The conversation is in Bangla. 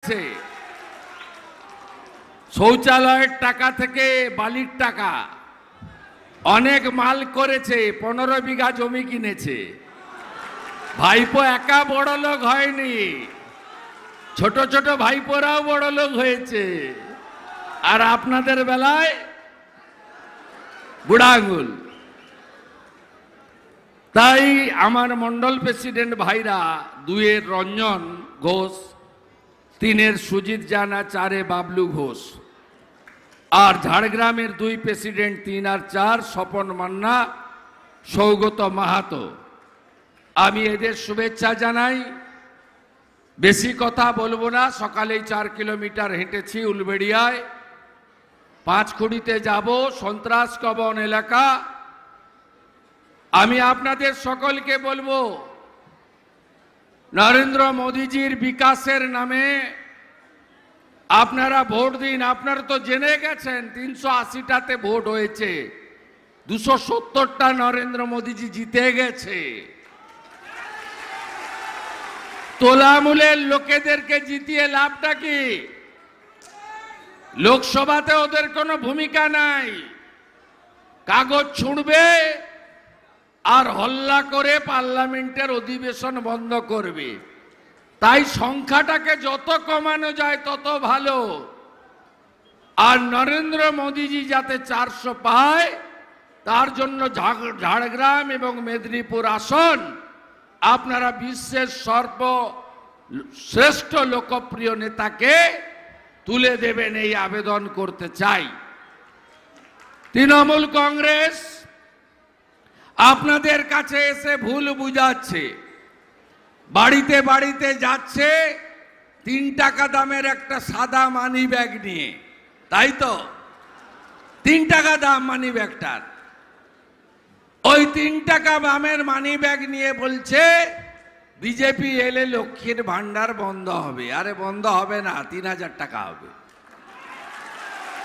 আছে শৌচালয়ের টাকা থেকে বালির টাকা অনেক মাল করেছে 15 বিঘা জমি কিনেছে ভাইপো একা বড় লোক হয়নি ছোট ছোট ভাইপোরাও বড় লোক হয়েছে আর আপনাদের বেলায় বুড়া আঙুল তাই আমার মন্ডল প্রেসিডেন্ট ভাইরা 2 এর রঞ্জন ঘোষ 3 এর সুজিত জানা 4 এ বাবলু ঘোষ আর ঝাড়গ্রামের 2 প্রেসিডেন্ট 3 আর 4 স্বপন মান্না সৌগত মাহাতো আমি এদের শুভেচ্ছা জানাই বেশি কথা বলবো না সকালেই 4 কিলোমিটার হেঁটেছি উলবেড়িয়ায় পাঁচখুড়িতে যাব সন্ত্রাস কবন এলাকা আমি আপনাদের সকলকে বলবো নরেন্দ্র মোদীজির বিকাশের নামে আপনারা ভোট দিন আপনারা তো জেনে গেছেন 380টাতে ভোট হয়েছে 270টা নরেন্দ্র মোদীজি জিতে গেছে তোলামূলের লোকেদেরকে জিতিয়ে লাভটা কি লোকসভাতে ওদের কোনো ভূমিকা নাই কাগজ ছুঁড়বে আর হল্লা করে পার্লামেন্টের অধিবেশন বন্ধ করবে তাই সংখ্যাটাকে যত কমানো যায় তত ভালো আর নরেন্দ্র মোদীজি যাতে 400 পায় তার জন্য ঝাড়গ্রাম এবং মেদিনীপুর আসন আপনারা বিশ্বের সর্বশ্রেষ্ঠ লোকপ্রিয় নেতাকে তুলে দেবেন এই আবেদন করতে চাই তৃণমূল কংগ্রেস আপনাদের কাছে এসে ভুল বুঝাচ্ছে বাড়িতে বাড়িতে যাচ্ছে 3 টাকা দামের একটা সাদা মানি ব্যাগ নিয়ে তাই তো 3 টাকা দাম মানি ব্যাগটার ওই 3 টাকা দামের মানি ব্যাগ নিয়ে বলছে বিজেপি এলে লক্ষ্মীর ভান্ডার বন্ধ হবে আরে বন্ধ হবে না 3000 টাকা হবে